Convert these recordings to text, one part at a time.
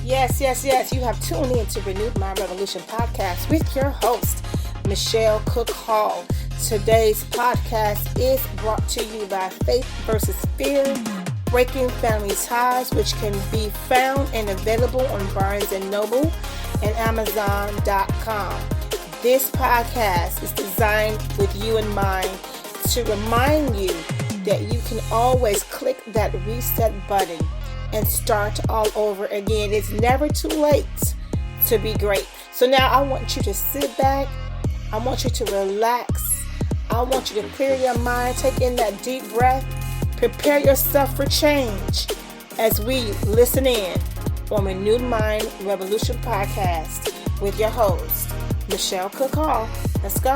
Yes. You have tuned in to Renewed Mind Revolution podcast with your host, Michelle Cook Hall. Today's podcast is brought to you by Faith versus Fear, Breaking Family Ties, which can be found and available on Barnes & Noble and Amazon.com. This podcast is designed with you in mind to remind you that you can always click that reset button and start all over again. It's never too late to be great. So now I want you to sit back. I want you to relax. I want you to clear your mind. Take in that deep breath. Prepare yourself for change as we listen in on Renewed Mind Revolution podcast with your host, Michelle Cook Hall. Let's go.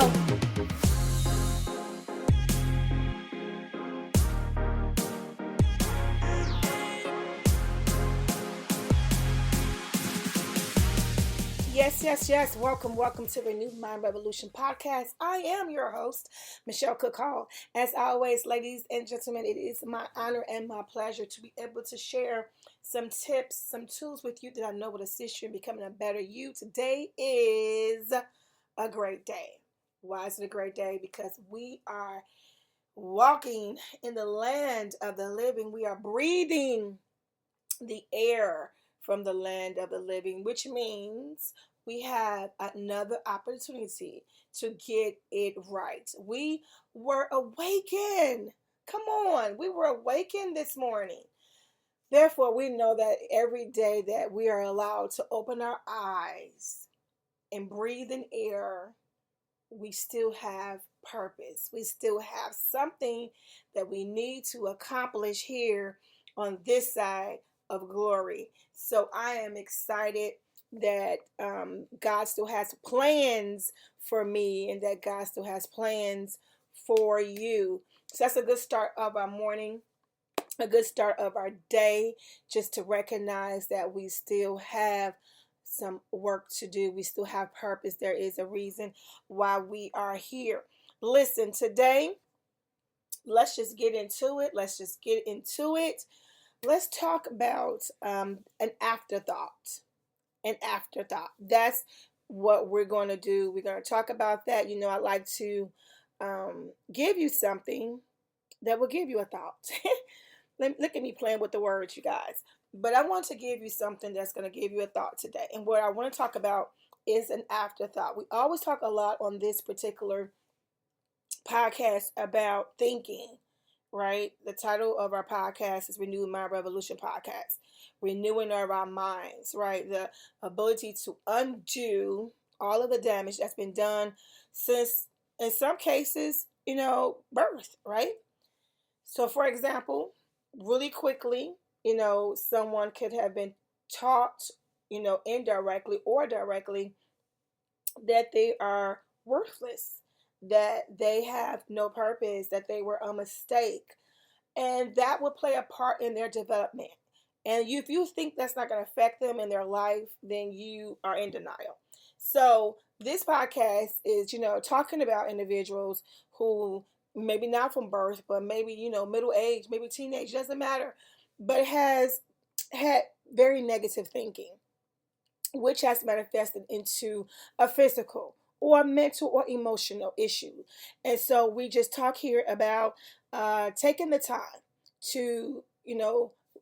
Yes. Welcome to Renewed Mind Revolution podcast. I am your host, Michelle Cook Hall. As always, ladies and gentlemen, it is my honor and my pleasure to be able to share some tips, some tools with you that I know will assist you in becoming a better you. Today is a great day. Why is it a great day? Because we are walking in the land of the living. We are breathing the air from the land of the living, which means we have another opportunity to get it right. We were awakened. Come on, we were awakened this morning. Therefore, we know that every day that we are allowed to open our eyes and breathe in air, we still have purpose. We still have something that we need to accomplish here on this side of glory. So I am excited that God still has plans for me and that God still has plans for you. So that's a good start of our morning, a good start of our day, just to recognize that we still have some work to do. We still have purpose. There is a reason why we are here. Listen, today, let's just get into it. Let's talk about an afterthought. That's what we're going to do. We're going to talk about that. You know, I like to give you something that will give you a thought. Look at me playing with the words, you guys. But I want to give you something that's going to give you a thought today. And what I want to talk about is an afterthought. We always talk a lot on this particular podcast about thinking, right? The title of our podcast is Renewed Mind Revolution Podcast. Renewing of our minds, right? The ability to undo all of the damage that's been done since, in some cases, birth, right? So, for example, really quickly, someone could have been taught, indirectly or directly, that they are worthless, that they have no purpose, that they were a mistake. And that would play a part in their development. And if you think that's not going to affect them in their life, then you are in denial. So this podcast is, talking about individuals who maybe not from birth, but maybe, middle age, maybe teenage, doesn't matter, but has had very negative thinking, which has manifested into a physical or mental or emotional issue. And so we just talk here about taking the time to,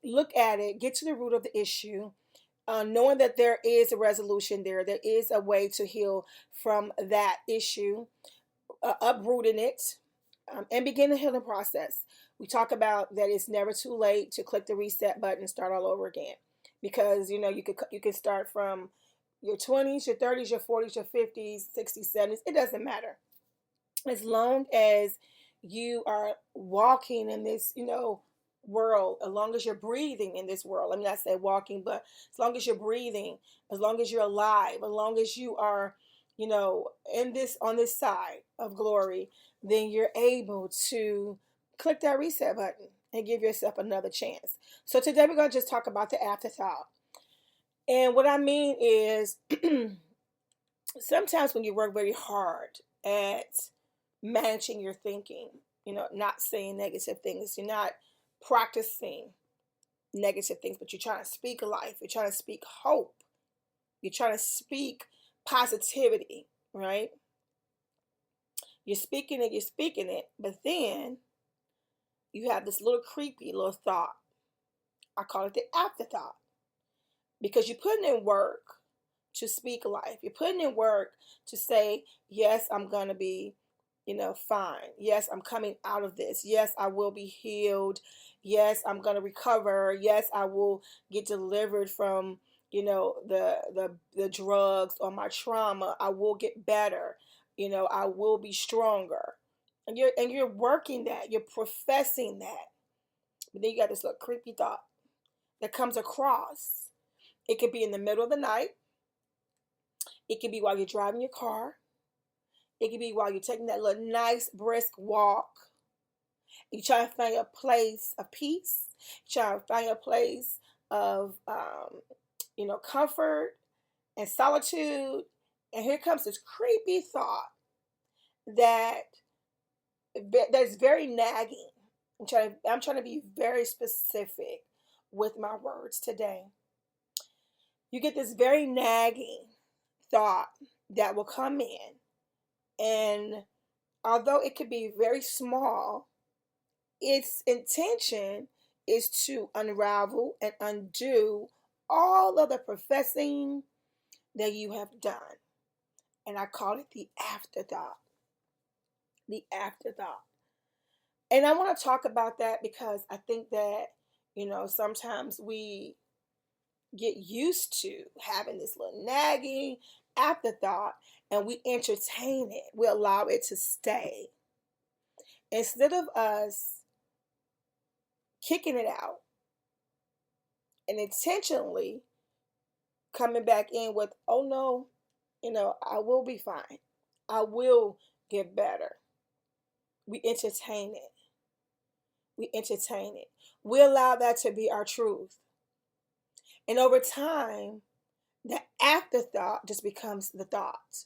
look at it, get to the root of the issue, knowing that there is a resolution there is a way to heal from that issue, uprooting it, and begin the healing process. We talk about that it's never too late to click the reset button and start all over again, because you could start from your 20s, your 30s, your 40s, your 50s, 60s, 70s. It doesn't matter, as long as you are walking in this world, as long as you're breathing in this world. Let me not say walking, but as long as you're breathing, as long as you're alive, as long as you are on this side of glory, then you're able to click that reset button and give yourself another chance. So today we're going to just talk about the afterthought. And what I mean is sometimes when you work very hard at managing your thinking, not saying negative things, you're not practicing negative things, but you're trying to speak life. You're trying to speak hope. You're trying to speak positivity, right? You're speaking it, but then you have this little creepy little thought. I call it the afterthought, because you're putting in work to speak life. You're putting in work to say, yes, I'm going to be, fine. Yes, I'm coming out of this. Yes, I will be healed. Yes, I'm going to recover. Yes, I will get delivered from, the drugs or my trauma. I will get better. I will be stronger. And you're working that. You're professing that. But then you got this little creepy thought that comes across. It could be in the middle of the night. It could be while you're driving your car. It could be while you're taking that little nice brisk walk. You try to find a place of peace. You try to find a place of, comfort and solitude. And here comes this creepy thought that's very nagging. I'm trying to be very specific with my words today. You get this very nagging thought that will come in, and although it could be very small, its intention is to unravel and undo all of the professing that you have done. And I call it the afterthought. The afterthought. And I want to talk about that because I think that, sometimes we get used to having this little nagging afterthought and we entertain it. We allow it to stay. Instead of us kicking it out and intentionally coming back in with, oh no, I will be fine. I will get better. We entertain it. We entertain it. We allow that to be our truth. And over time, the afterthought just becomes the thought.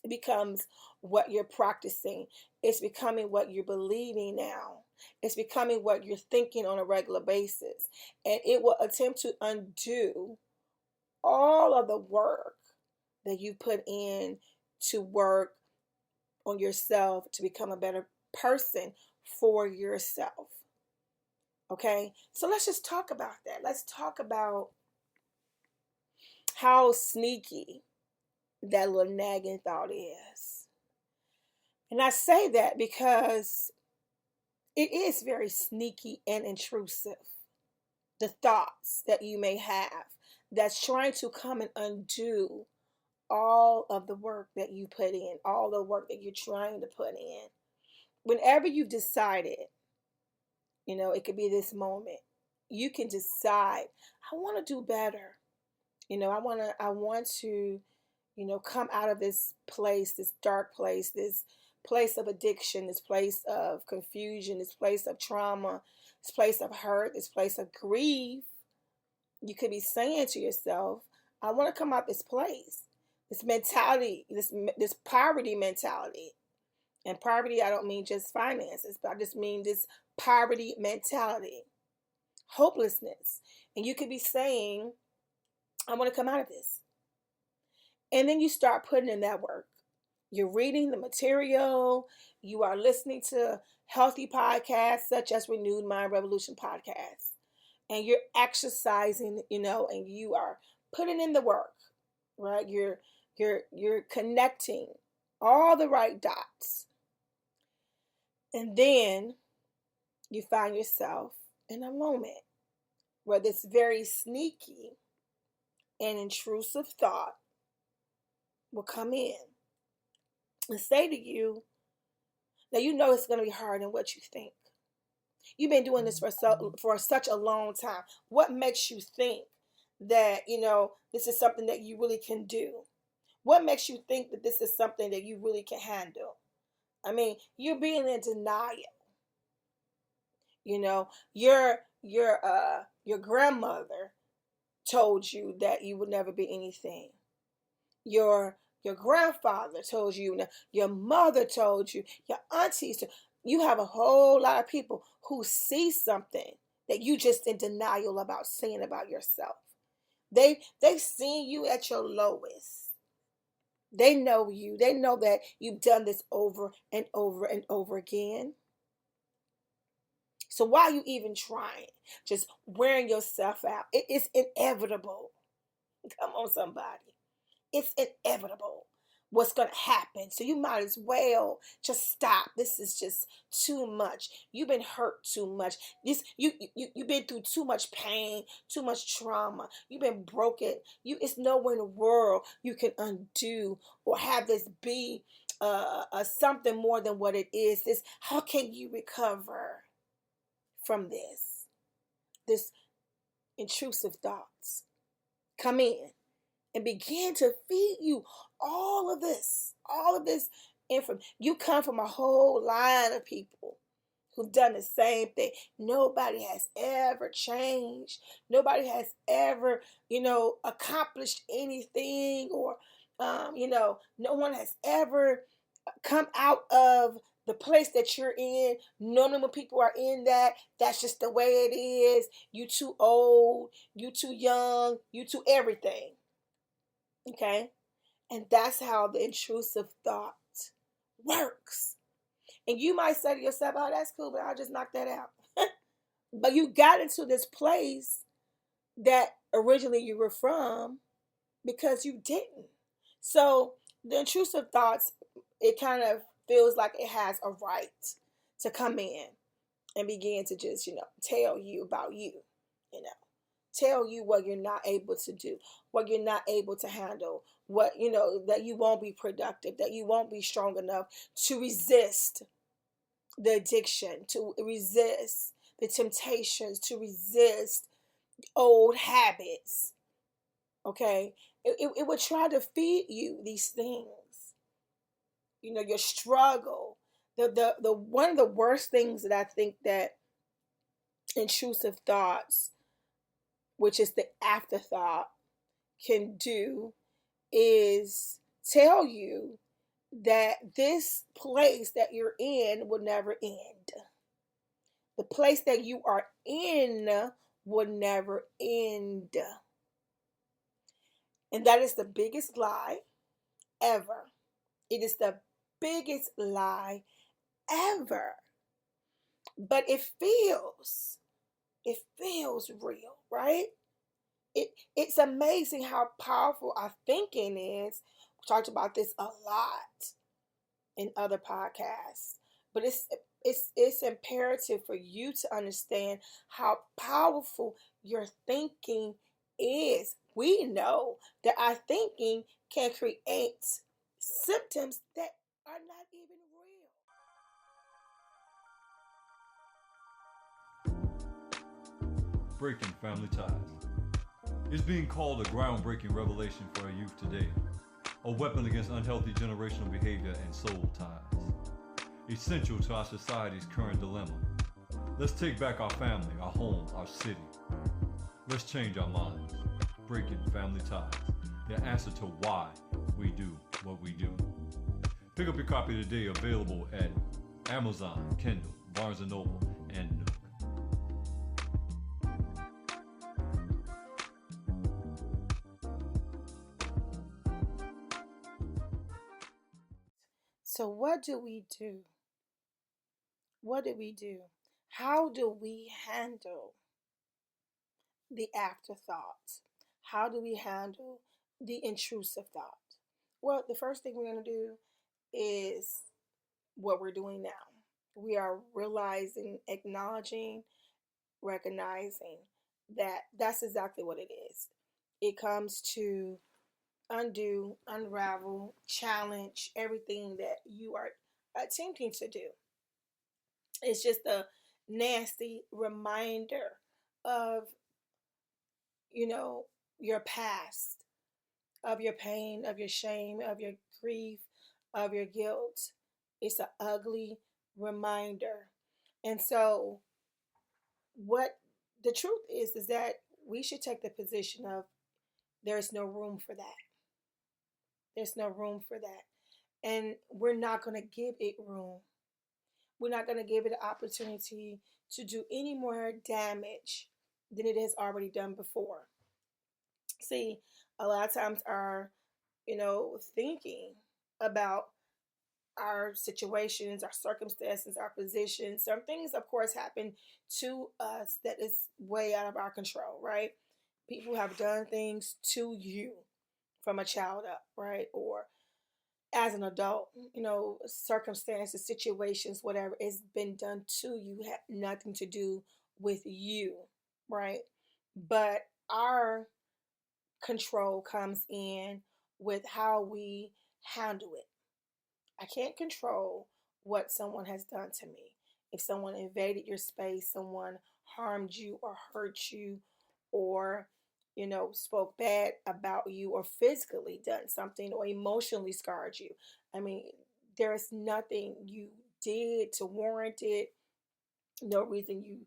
It becomes what you're practicing. It's becoming what you're believing now. It's becoming what you're thinking on a regular basis. And it will attempt to undo all of the work that you put in to work on yourself to become a better person for yourself. Okay? So let's just talk about that. Let's talk about how sneaky that little nagging thought is. And I say that because it is very sneaky and intrusive. The thoughts that you may have that's trying to come and undo all of the work that you put in, all the work that you're trying to put in. Whenever you've decided, it could be this moment, you can decide, I want to do better. I want to, come out of this place, this dark place, this place of addiction, this place of confusion, this place of trauma, this place of hurt, this place of grief. You could be saying to yourself, I want to come out this place, this mentality, this poverty mentality. And poverty, I don't mean just finances, but I just mean this poverty mentality, hopelessness. And you could be saying, I want to come out of this. And then you start putting in that work. You're reading the material. You are listening to healthy podcasts such as Renewed Mind Revolution podcast. And you're exercising, and you are putting in the work, right? You're connecting all the right dots. And then you find yourself in a moment where this very sneaky and intrusive thought will come in and say to you that it's going to be harder than what you think. You've been doing this for such a long time. What makes you think that, this is something that you really can do? What makes you think that this is something that you really can handle? I mean, you're being in denial. Your grandmother told you that you would never be anything. Your grandfather told you, your mother told you, your aunties told you. You have a whole lot of people who see something that you just in denial about saying about yourself. They've seen you at your lowest. They know you. They know that you've done this over and over and over again. So why are you even trying? Just wearing yourself out. It is inevitable. Come on, somebody. It's inevitable what's going to happen. So you might as well just stop. This is just too much. You've been hurt too much. You've been through too much pain, too much trauma. You've been broken. It's nowhere in the world you can undo or have this be something more than what it is. This, how can you recover from this intrusive thoughts? Come in and begin to feed you all of this information. You come from a whole line of people who've done the same thing. Nobody has ever changed. Nobody has ever, accomplished anything, or, no one has ever come out of the place that you're in. None of the people are in that. That's just the way it is. You too old, you too young, you too everything. Okay? And that's how the intrusive thought works. And you might say to yourself, oh, that's cool, but I'll just knock that out. But you got into this place that originally you were from because you didn't. So the intrusive thoughts, it kind of feels like it has a right to come in and begin to just, tell you about you, tell you what you're not able to do, what you're not able to handle, what, that you won't be productive, that you won't be strong enough to resist the addiction, to resist the temptations, to resist old habits. Okay? It would try to feed you these things. Your struggle. The one of the worst things that I think that intrusive thoughts, which is the afterthought, can do is tell you that this place that you're in will never end. The place that you are in will never end. And that is the biggest lie ever. It is the biggest lie ever. But it feels real, right? It's amazing how powerful our thinking is. We talked about this a lot in other podcasts, but it's imperative for you to understand how powerful your thinking is. We know that our thinking can create symptoms that are not even real. Breaking family ties. It's being called a groundbreaking revelation for our youth today, a weapon against unhealthy generational behavior and soul ties. Essential to our society's current dilemma. Let's take back our family, our home, our city. Let's change our minds. Breaking family ties. The answer to why we do what we do. Pick up your copy today, available at Amazon, Kindle, Barnes & Noble, and Nook. So what do we do? What do we do? How do we handle the afterthought? How do we handle the intrusive thought? Well, the first thing we're going to do is what we're doing now. We are realizing, acknowledging, recognizing that that's exactly what it is. It comes to undo, unravel, challenge everything that you are attempting to do. It's just a nasty reminder of, your past, of your pain, of your shame, of your grief, of your guilt. It's an ugly reminder. And so, what the truth is that we should take the position of there's no room for that. There's no room for that. And we're not going to give it room. we're not going to give it an opportunity to do any more damage than it has already done before. See, a lot of times our, thinking about our situations, our circumstances, our positions, some things, of course, happen to us that is way out of our control, right? People have done things to you from a child up, right? Or as an adult, circumstances, situations, whatever, it's been done to you, have nothing to do with you, right? But our control comes in with how we handle it. I can't control what someone has done to me. If someone invaded your space, someone harmed you or hurt you, or spoke bad about you, or physically done something, or emotionally scarred you. I mean, there's nothing you did to warrant it. No reason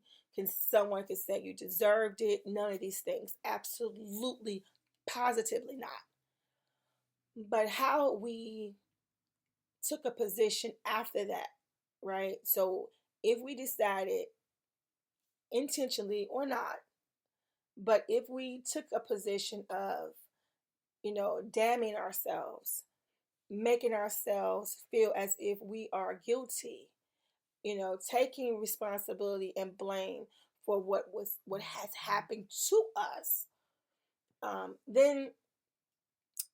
someone could say you deserved it. None of these things. Absolutely, positively not. But how we took a position after that, right? So if we decided, intentionally or not, but if we took a position of, damning ourselves, making ourselves feel as if we are guilty, taking responsibility and blame for what has happened to us, then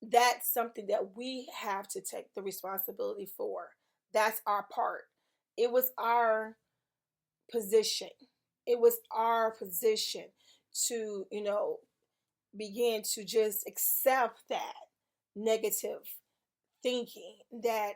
that's something that we have to take the responsibility for. That's our part. It was our position. It was our position to, begin to just accept that negative thinking, that,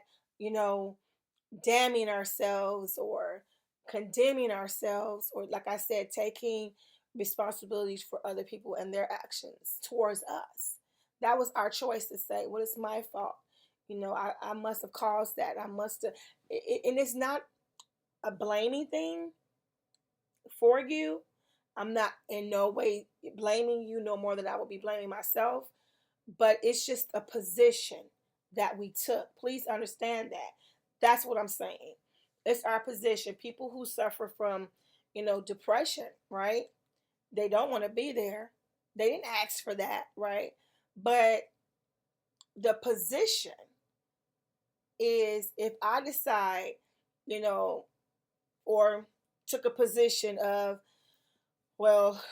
damning ourselves or condemning ourselves, or, like I said, taking responsibilities for other people and their actions towards us. That was our choice to say, well, it's my fault. I must have caused that. I must have. And it's not a blaming thing for you. I'm not in no way blaming you no more than I would be blaming myself. But it's just a position that we took. Please understand that. That's what I'm saying. It's our position. People who suffer from, depression, right? They don't want to be there. They didn't ask for that, right? But the position is, if I decide, or took a position of, well,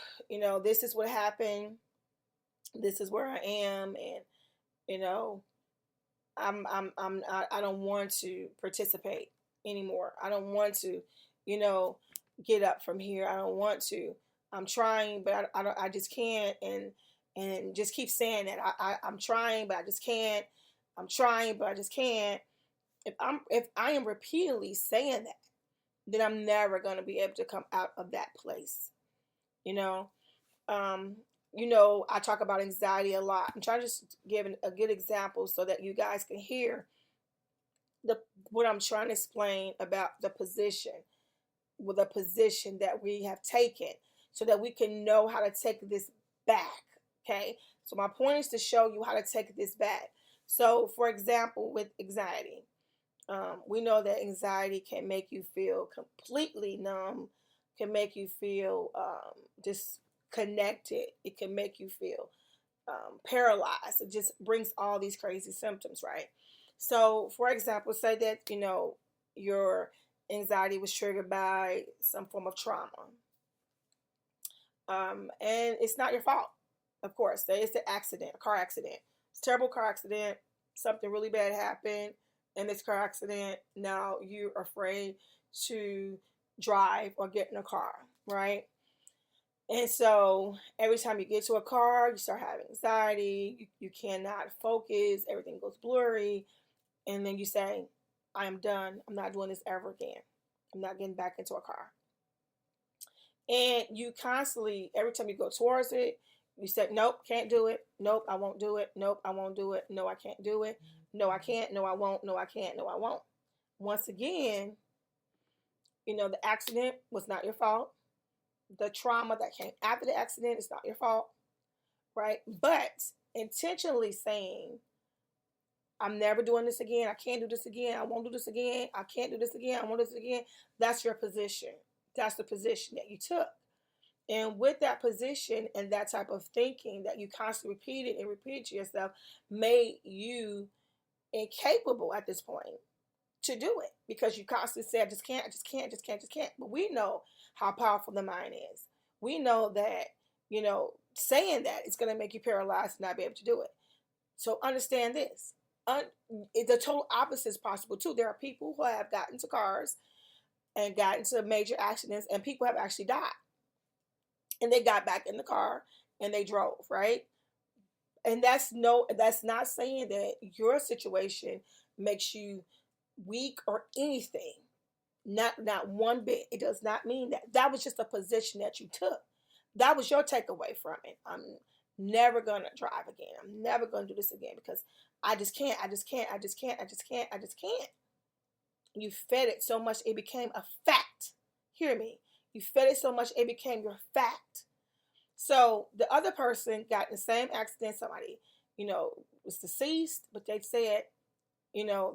this is what happened. This is where I am, and I don't want to participate anymore. I don't want to, get up from here. I don't want to. I'm trying, but I just can't, and just keep saying that I'm trying, but I just can't. I'm trying, but I just can't. If I am repeatedly saying that, then I'm never going to be able to come out of that place. You know, um, I talk about anxiety a lot. I'm trying to just give a good example so that you guys can hear what I'm trying to explain about the position, with a position that we have taken, so that we can know how to take this back. Okay, so my point is to show you how to take this back. So, for example, with anxiety, we know that anxiety can make you feel completely numb, can make you feel disconnected. It can make you feel paralyzed. It just brings all these crazy symptoms, right? So, for example, say that, your anxiety was triggered by some form of trauma. And it's not your fault, of course. Say it's an accident, a car accident. It's a terrible car accident. Something really bad happened in this car accident. Now you're afraid to drive or get in a car, right? And so every time you get to a car, you start having anxiety. You cannot focus. Everything goes blurry. And then you say, I am done. I'm not doing this ever again. I'm not getting back into a car. And you constantly, every time you go towards it, you say, nope, can't do it. Nope, I won't do it. Nope, I won't do it. No, I can't do it. No, I can't. No, I won't. No, I can't. No, I won't. Once again, the accident was not your fault. The trauma that came after the accident is not your fault, right? But intentionally saying, I'm never doing this again. I can't do this again. I won't do this again. I can't do this again. I won't do this again. That's your position. That's the position that you took. And with that position and that type of thinking that you constantly repeated to yourself, made you incapable at this point to do it, because you constantly say, I just can't, I just can't, just can't, just can't. But we know how powerful the mind is. We know that, saying that it's going to make you paralyzed and not be able to do it. So understand this. The total opposite is possible too. There are people who have gotten into cars and got into major accidents, and people have actually died. And they got back in the car and they drove, right? And that's not saying that your situation makes you weak or anything. Not one bit. It does not mean that. That was just a position that you took. That was your takeaway from it. I'm never gonna drive again. I'm never gonna do this again because I just can't. I just can't. I just can't. I just can't. I just can't. You fed it so much it became a fact. Hear me. You fed it so much it became your fact. So the other person got in the same accident. Somebody, was deceased, but they said,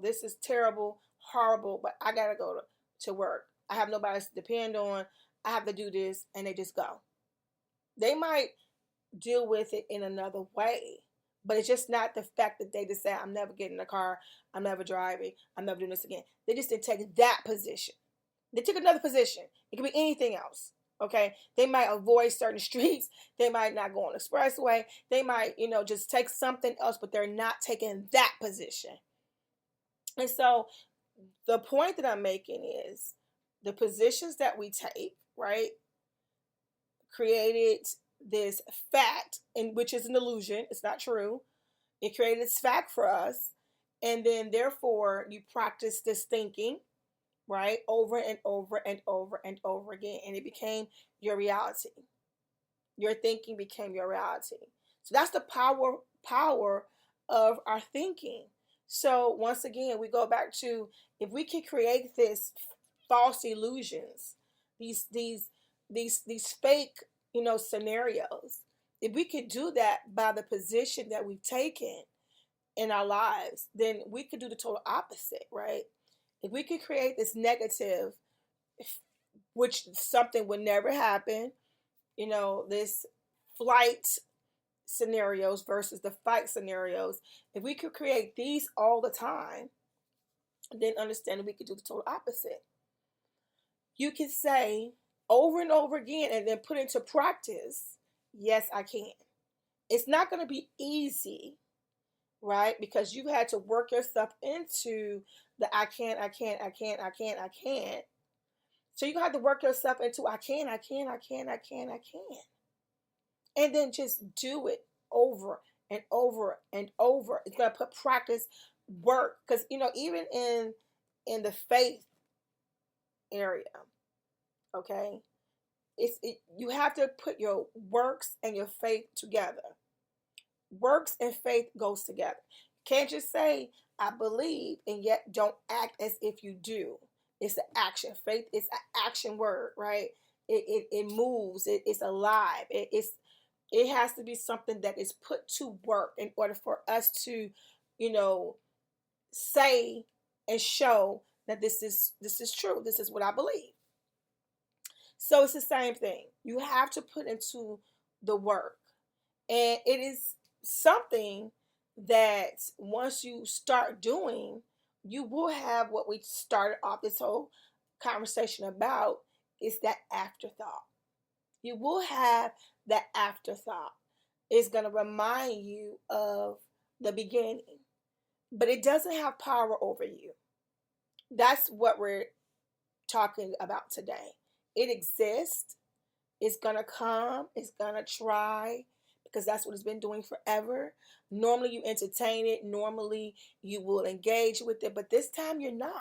this is terrible, horrible, but I gotta go to work. I have nobody to depend on. I have to do this, and they just go. They might deal with it in another way, but it's just not the fact that they just say, I'm never getting in a car, I'm never driving, I'm never doing this again. They just didn't take that position. They took another position. It could be anything else. Okay. They might avoid certain streets. They might not go on the expressway. They might, just take something else, but they're not taking that position. And so the point that I'm making is the positions that we take, right, created this fact, and which is an illusion. It's not true. It created this fact for us. And then therefore you practice this thinking, right, over and over and over and over again. And it became your reality. Your thinking became your reality. So that's the power of our thinking. So once again, we go back to, if we can create this false illusions, these fake, scenarios, if we could do that by the position that we've taken in our lives, then we could do the total opposite, right? If we could create this negative, which something would never happen, this flight scenarios versus the fight scenarios, if we could create these all the time, then understand that we could do the total opposite. You can say over and over again and then put into practice, yes, I can. It's not going to be easy, right? Because you had to work yourself into the I can't. So you have to work yourself into I can. And then just do it over and over and over. It's going to put practice, work. Because, even in the faith area, okay, you have to put your works and your faith together. Works and faith goes together. You can't just say, I believe, and yet don't act as if you do. It's an action. Faith is an action word, right? It moves. It's alive. It has to be something that is put to work in order for us to, say and show that this is true. This is what I believe. So it's the same thing. You have to put into the work. And it is something that once you start doing, you will have what we started off this whole conversation about, is that afterthought. You will have that afterthought. It's going to remind you of the beginning, but it doesn't have power over you. That's what we're talking about today. It exists. It's going to come. It's going to try, because that's what it's been doing forever. Normally you entertain it. Normally you will engage with it. But this time you're not.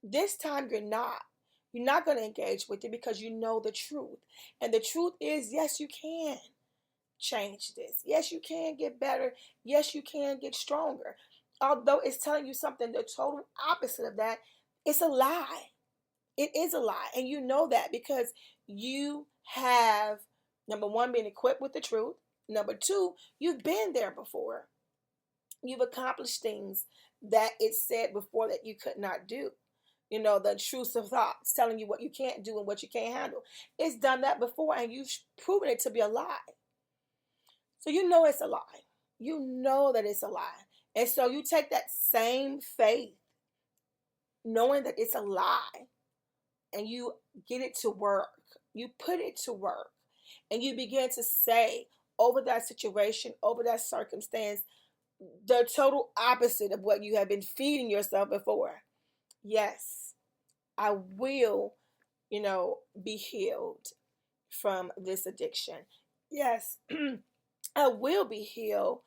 This time you're not. You're not going to engage with it because you know the truth. And the truth is, yes, you can change this. Yes, you can get better. Yes, you can get stronger. Although it's telling you something the total opposite of that, it's a lie. It is a lie. And you know that because you have, number one, been equipped with the truth. Number two, you've been there before. You've accomplished things that it said before that you could not do. You know, the intrusive thoughts telling you what you can't do and what you can't handle. It's done that before, and you've proven it to be a lie. So you know it's a lie. You know that it's a lie. And so you take that same faith, knowing that it's a lie, and you get it to work. You put it to work. And you begin to say over that situation, over that circumstance, the total opposite of what you have been feeding yourself before. Yes, I will, be healed from this addiction. Yes, I will be healed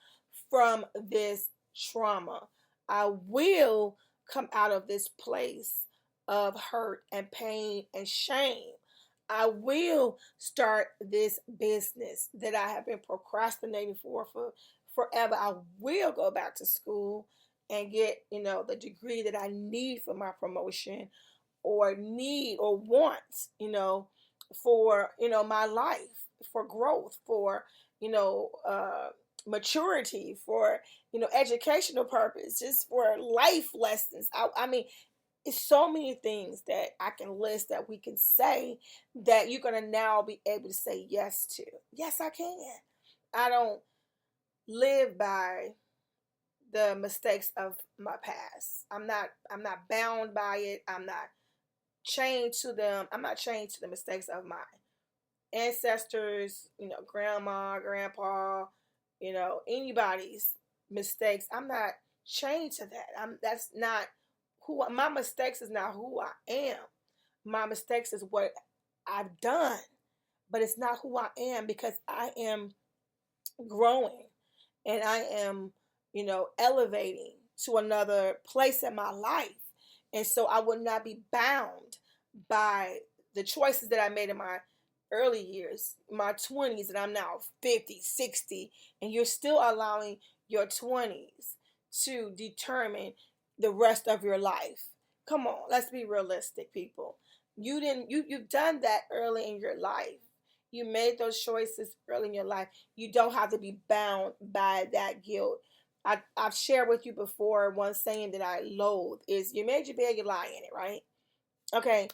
from this trauma. I will come out of this place of hurt and pain and shame. I will start this business that I have been procrastinating for forever. I will go back to school and get, the degree that I need for my promotion or need or want, for, my life, for growth, for, you know, uh, maturity, for, educational purpose, just for life lessons. I mean, it's so many things that I can list that we can say that you're going to now be able to say yes to. Yes, I can. I don't live by the mistakes of my past. I'm not bound by it. I'm not chained to them. I'm not chained to the mistakes of my ancestors, grandma, grandpa, anybody's mistakes. I'm not chained to that. That's not my mistakes is not who I am. My mistakes is what I've done, but it's not who I am because I am growing and I am, elevating to another place in my life. And so I would not be bound by the choices that I made in my early years, my 20s, and I'm now 50, 60, and you're still allowing your 20s to determine the rest of your life. Come on, let's be realistic, people. You've done that early in your life. You made those choices early in your life. You don't have to be bound by that guilt. I've shared with you before one saying that I loathe is you made your bed, you lie in it, right? Okay.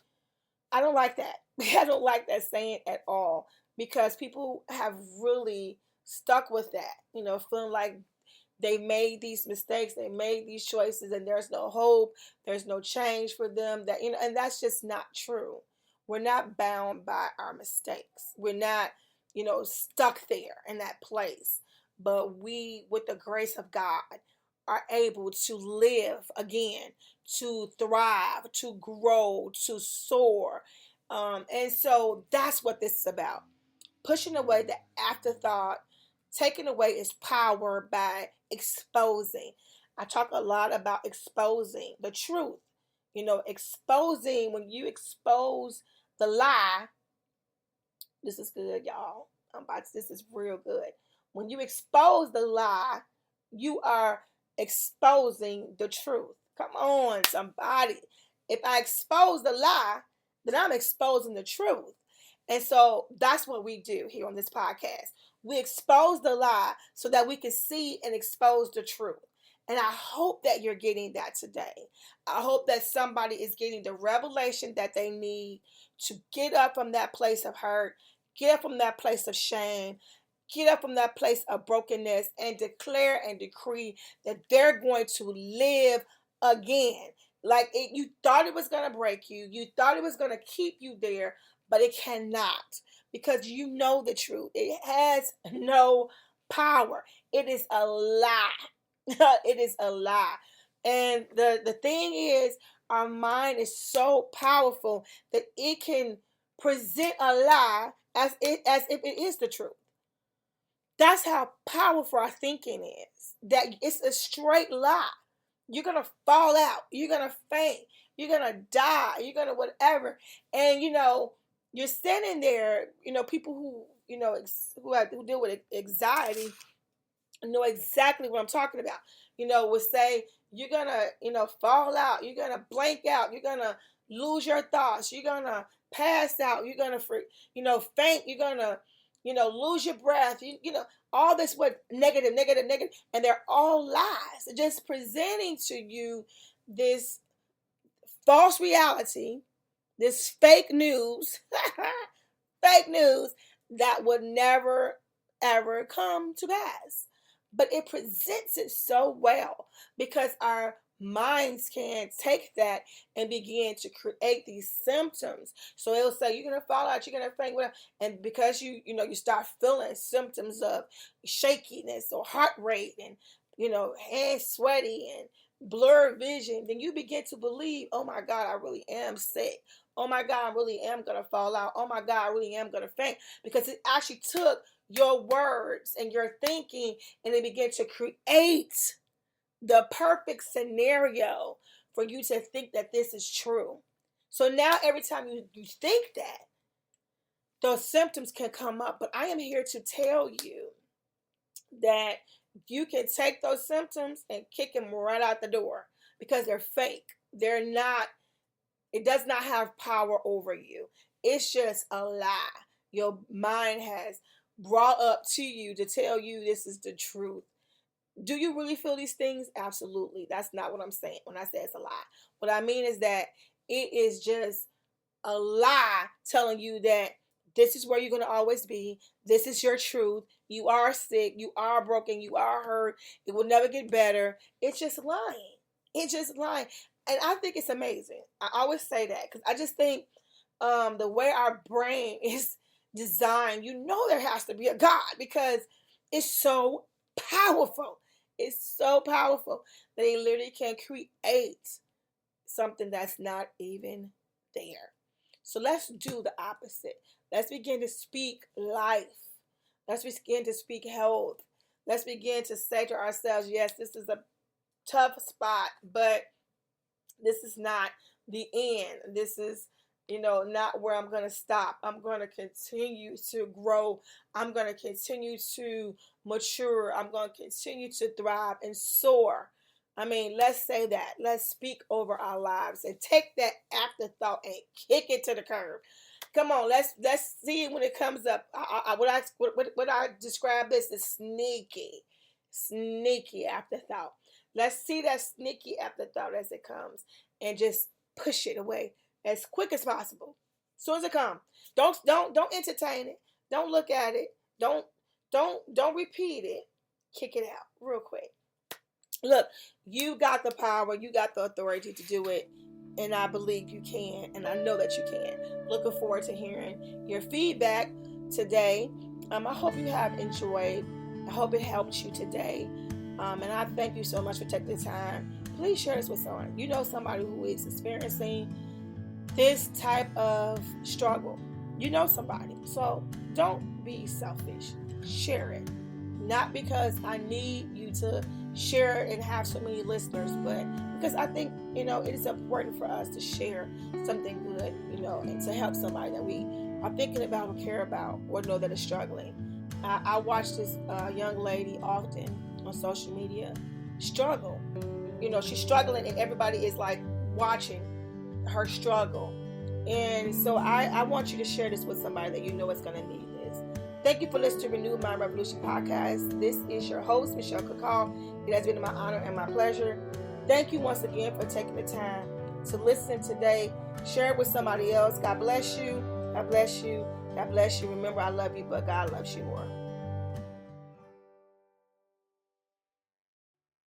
I don't like that. I don't like that saying at all because people have really stuck with that, feeling like they made these mistakes, they made these choices, and there's no hope, there's no change for them. And that's just not true. We're not bound by our mistakes. We're not, stuck there in that place. But we, with the grace of God, are able to live again, to thrive, to grow, to soar. And so that's what this is about. Pushing away the afterthought, taking away its power by exposing. I talk a lot about exposing the truth. Exposing, when you expose the lie, this is good, y'all. This is real good. When you expose the lie, you are exposing the truth. Come on, somebody. If I expose the lie, then I'm exposing the truth. And so that's what we do here on this podcast. We expose the lie so that we can see and expose the truth. And I hope that you're getting that today. I hope that somebody is getting the revelation that they need to get up from that place of hurt, get up from that place of shame, get up from that place of brokenness, and declare and decree that they're going to live again. Like you thought it was going to break you. You thought it was going to keep you there, but it cannot because you know the truth. It has no power. It is a lie. It is a lie. And the thing is, our mind is so powerful that it can present a lie as if it is the truth. That's how powerful our thinking is. That it's a straight lie. You're going to fall out. You're going to faint. You're going to die. You're going to whatever. And, you're standing there, people who, who deal with anxiety know exactly what I'm talking about. Would say, you're going to, fall out. You're going to blank out. You're going to lose your thoughts. You're going to pass out. You're going to, faint. You're going to lose your breath, all this what negative, negative, negative, and they're all lies. They're just presenting to you this false reality, this fake news, fake news that would never ever come to pass. But it presents it so well because our minds can take that and begin to create these symptoms. So it'll say you're gonna fall out, you're gonna faint, whatever. And because you start feeling symptoms of shakiness or heart rate and hands sweaty and blurred vision, then you begin to believe, oh my God, I really am sick. Oh my God, I really am gonna fall out. Oh my God, I really am gonna faint. Because it actually took your words and your thinking and it began to create the perfect scenario for you to think that this is true. So now every time you think that, those symptoms can come up. But I am here to tell you that you can take those symptoms and kick them right out the door because they're fake. They're not, it does not have power over you. It's just a lie your mind has brought up to you to tell you this is the truth. Do you really feel these things? Absolutely. That's not what I'm saying when I say it's a lie. What I mean is that it is just a lie telling you that this is where you're going to always be. This is your truth. You are sick. You are broken. You are hurt. It will never get better. It's just lying. It's just lying. And I think it's amazing. I always say that because I just think the way our brain is designed, there has to be a God because it's so powerful. It's so powerful that they literally can create something that's not even there. So let's do the opposite. Let's begin to speak life. Let's begin to speak health. Let's begin to say to ourselves, yes, this is a tough spot, but this is not the end. This is, not where I'm going to stop. I'm going to continue to grow. I'm going to continue to mature. I'm going to continue to thrive and soar. I mean, let's say that. Let's speak over our lives and take that afterthought and kick it to the curb. Come on, let's see it when it comes up. What I describe this as sneaky afterthought. Let's see that sneaky afterthought as it comes and just push it away as quick as possible. As soon as it comes, don't entertain it. Don't look at it. Don't repeat it. Kick it out real quick. Look, you got the power. You got the authority to do it. And I believe you can. And I know that you can. Looking forward to hearing your feedback today. I hope you have enjoyed. I hope it helped you today. And I thank you so much for taking the time. Please share this with someone. You know somebody who is experiencing this type of struggle. You know somebody. So don't be selfish. Share it. Not because I need you to share and have so many listeners, but because I think, it is important for us to share something good, and to help somebody that we are thinking about or care about or know that is struggling. I watch this young lady often on social media struggle. She's struggling and everybody is like watching her struggle. And so I want you to share this with somebody that you know is going to need this. Thank you for listening to Renew Mind Revolution podcast. This is your host, Michelle Kakal. It has been my honor and my pleasure. Thank you once again for taking the time to listen today. Share it with somebody else. God bless you. God bless you. God bless you. Remember, I love you, but God loves you more.